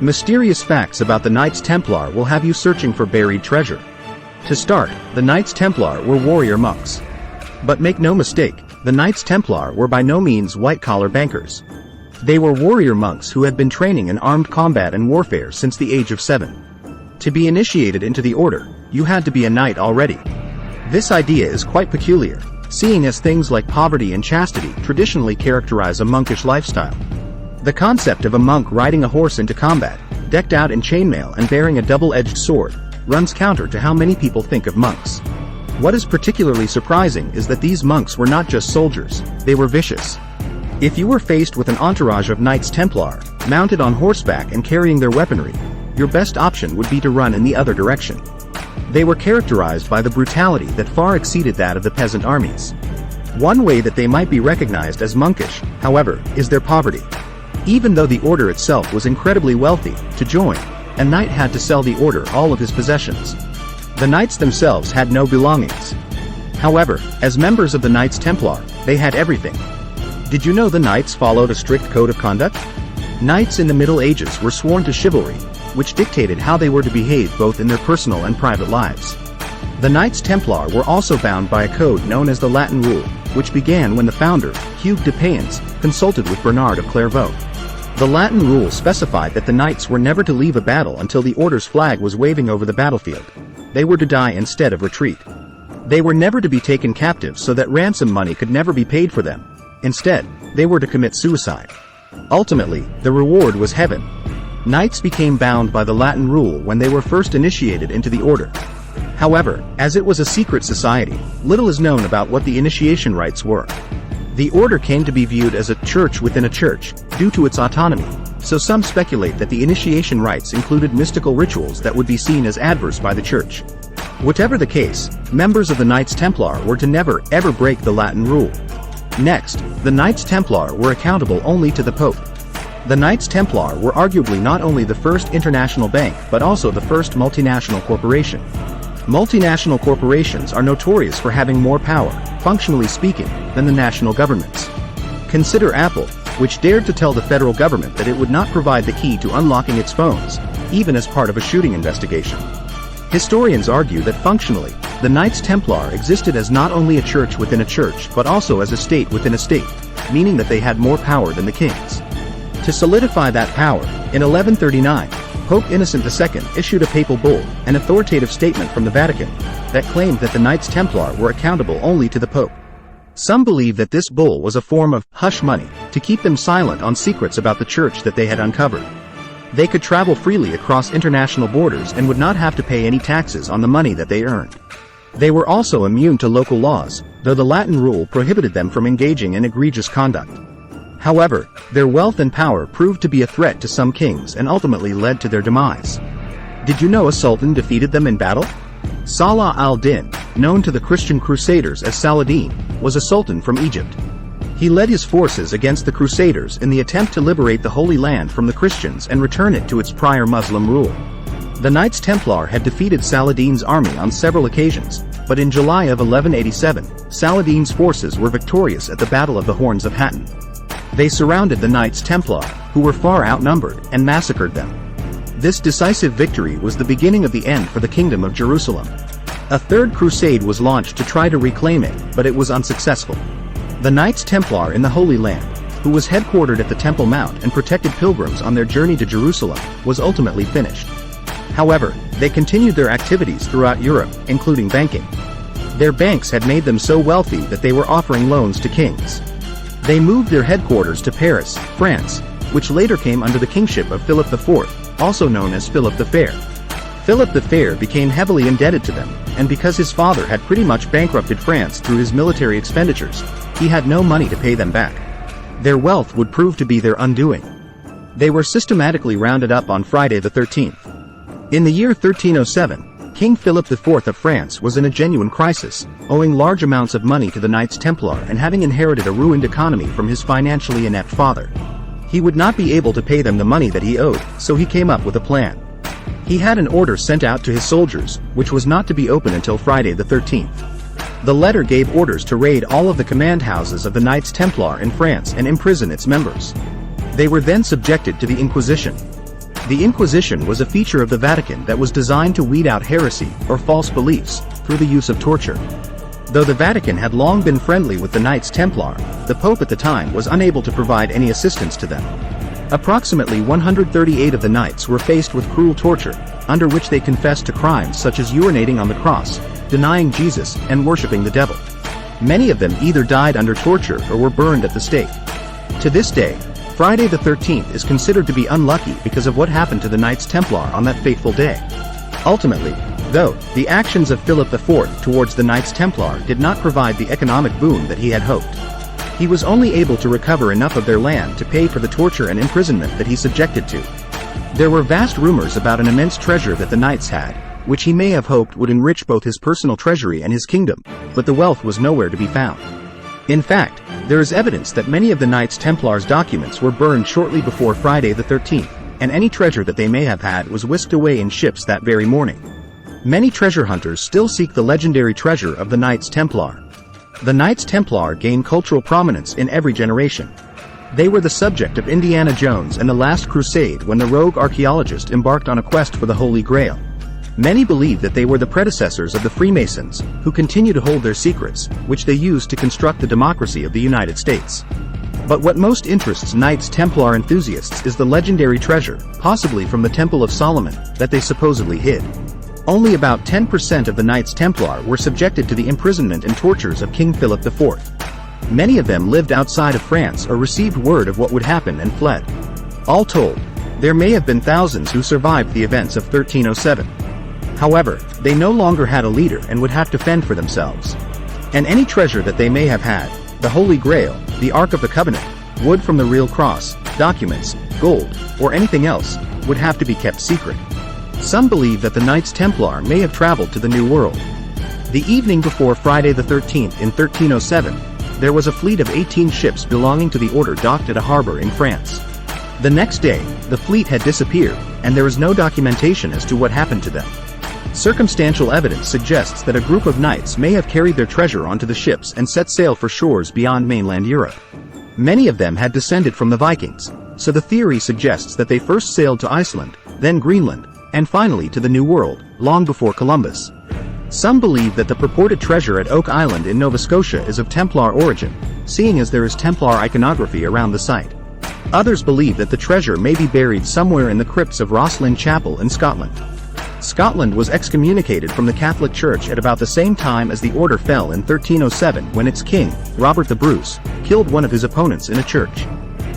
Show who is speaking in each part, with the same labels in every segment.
Speaker 1: Mysterious facts about the Knights Templar will have you searching for buried treasure. To start, the Knights Templar were warrior monks. But make no mistake, the Knights Templar were by no means white-collar bankers. They were warrior monks who had been training in armed combat and warfare since the age of 7. To be initiated into the order, you had to be a knight already. This idea is quite peculiar, seeing as things like poverty and chastity traditionally characterize a monkish lifestyle. The concept of a monk riding a horse into combat, decked out in chainmail and bearing a double-edged sword, runs counter to how many people think of monks. What is particularly surprising is that these monks were not just soldiers, they were vicious. If you were faced with an entourage of Knights Templar, mounted on horseback and carrying their weaponry, your best option would be to run in the other direction. They were characterized by the brutality that far exceeded that of the peasant armies. One way that they might be recognized as monkish, however, is their poverty. Even though the order itself was incredibly wealthy, to join, a knight had to sell the order all of his possessions. The knights themselves had no belongings. However, as members of the Knights Templar, they had everything. Did you know the knights followed a strict code of conduct? Knights in the Middle Ages were sworn to chivalry, which dictated how they were to behave both in their personal and private lives. The Knights Templar were also bound by a code known as the Latin Rule, which began when the founder, Hugues de Payens, consulted with Bernard of Clairvaux. The Latin Rule specified that the knights were never to leave a battle until the order's flag was waving over the battlefield. They were to die instead of retreat. They were never to be taken captive so that ransom money could never be paid for them. Instead, they were to commit suicide. Ultimately, the reward was heaven. Knights became bound by the Latin Rule when they were first initiated into the order. However, as it was a secret society, little is known about what the initiation rites were. The order came to be viewed as a church within a church, due to its autonomy, so some speculate that the initiation rites included mystical rituals that would be seen as adverse by the church. Whatever the case, members of the Knights Templar were to never, ever break the Latin Rule. Next, the Knights Templar were accountable only to the Pope. The Knights Templar were arguably not only the first international bank but also the first multinational corporation. Multinational corporations are notorious for having more power, functionally speaking, than the national governments. Consider Apple, which dared to tell the federal government that it would not provide the key to unlocking its phones, even as part of a shooting investigation. Historians argue that functionally, the Knights Templar existed as not only a church within a church but also as a state within a state, meaning that they had more power than the kings. To solidify that power, in 1139, Pope Innocent II issued a papal bull, an authoritative statement from the Vatican, that claimed that the Knights Templar were accountable only to the Pope. Some believe that this bull was a form of hush money to keep them silent on secrets about the church that they had uncovered. They could travel freely across international borders and would not have to pay any taxes on the money that they earned. They were also immune to local laws, though the Latin Rule prohibited them from engaging in egregious conduct. However, their wealth and power proved to be a threat to some kings and ultimately led to their demise. Did you know a sultan defeated them in battle? Salah al-Din, known to the Christian Crusaders as Saladin, was a sultan from Egypt. He led his forces against the Crusaders in the attempt to liberate the Holy Land from the Christians and return it to its prior Muslim rule. The Knights Templar had defeated Saladin's army on several occasions, but in July of 1187, Saladin's forces were victorious at the Battle of the Horns of Hattin. They surrounded the Knights Templar, who were far outnumbered, and massacred them. This decisive victory was the beginning of the end for the Kingdom of Jerusalem. A third crusade was launched to try to reclaim it, but it was unsuccessful. The Knights Templar in the Holy Land, who was headquartered at the Temple Mount and protected pilgrims on their journey to Jerusalem, was ultimately finished. However, they continued their activities throughout Europe, including banking. Their banks had made them so wealthy that they were offering loans to kings. They moved their headquarters to Paris, France, which later came under the kingship of Philip IV, also known as Philip the Fair. Philip the Fair became heavily indebted to them, and because his father had pretty much bankrupted France through his military expenditures, he had no money to pay them back. Their wealth would prove to be their undoing. They were systematically rounded up on Friday the 13th. In the year 1307, King Philip IV of France was in a genuine crisis, owing large amounts of money to the Knights Templar and having inherited a ruined economy from his financially inept father. He would not be able to pay them the money that he owed, so he came up with a plan. He had an order sent out to his soldiers, which was not to be opened until Friday the 13th. The letter gave orders to raid all of the command houses of the Knights Templar in France and imprison its members. They were then subjected to the Inquisition. The Inquisition was a feature of the Vatican that was designed to weed out heresy or false beliefs through the use of torture. Though the Vatican had long been friendly with the Knights Templar, the Pope at the time was unable to provide any assistance to them. Approximately 138 of the Knights were faced with cruel torture, under which they confessed to crimes such as urinating on the cross, denying Jesus, and worshipping the devil. Many of them either died under torture or were burned at the stake. To this day, Friday the 13th is considered to be unlucky because of what happened to the Knights Templar on that fateful day. Ultimately, though, the actions of Philip IV towards the Knights Templar did not provide the economic boon that he had hoped. He was only able to recover enough of their land to pay for the torture and imprisonment that he subjected to. There were vast rumors about an immense treasure that the Knights had, which he may have hoped would enrich both his personal treasury and his kingdom, but the wealth was nowhere to be found. In fact, there is evidence that many of the Knights Templar's documents were burned shortly before Friday the 13th, and any treasure that they may have had was whisked away in ships that very morning. Many treasure hunters still seek the legendary treasure of the Knights Templar. The Knights Templar gained cultural prominence in every generation. They were the subject of Indiana Jones and the Last Crusade when the rogue archaeologist embarked on a quest for the Holy Grail. Many believe that they were the predecessors of the Freemasons, who continue to hold their secrets, which they used to construct the democracy of the United States. But what most interests Knights Templar enthusiasts is the legendary treasure, possibly from the Temple of Solomon, that they supposedly hid. Only about 10% of the Knights Templar were subjected to the imprisonment and tortures of King Philip IV. Many of them lived outside of France or received word of what would happen and fled. All told, there may have been thousands who survived the events of 1307. However, they no longer had a leader and would have to fend for themselves. And any treasure that they may have had, the Holy Grail, the Ark of the Covenant, wood from the real cross, documents, gold, or anything else, would have to be kept secret. Some believe that the Knights Templar may have traveled to the New World. The evening before Friday the 13th in 1307, there was a fleet of 18 ships belonging to the order docked at a harbor in France. The next day, the fleet had disappeared, and there is no documentation as to what happened to them. Circumstantial evidence suggests that a group of knights may have carried their treasure onto the ships and set sail for shores beyond mainland Europe. Many of them had descended from the Vikings, so the theory suggests that they first sailed to Iceland, then Greenland, and finally to the New World, long before Columbus. Some believe that the purported treasure at Oak Island in Nova Scotia is of Templar origin, seeing as there is Templar iconography around the site. Others believe that the treasure may be buried somewhere in the crypts of Rosslyn Chapel in Scotland. Scotland was excommunicated from the Catholic Church at about the same time as the order fell in 1307 when its king, Robert the Bruce, killed one of his opponents in a church.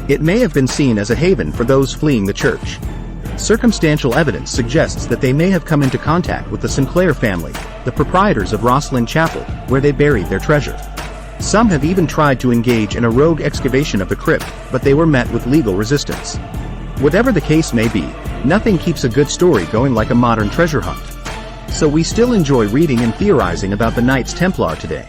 Speaker 1: It may have been seen as a haven for those fleeing the church. Circumstantial evidence suggests that they may have come into contact with the Sinclair family, the proprietors of Rosslyn Chapel, where they buried their treasure. Some have even tried to engage in a rogue excavation of the crypt, but they were met with legal resistance. Whatever the case may be, nothing keeps a good story going like a modern treasure hunt. So we still enjoy reading and theorizing about the Knights Templar today.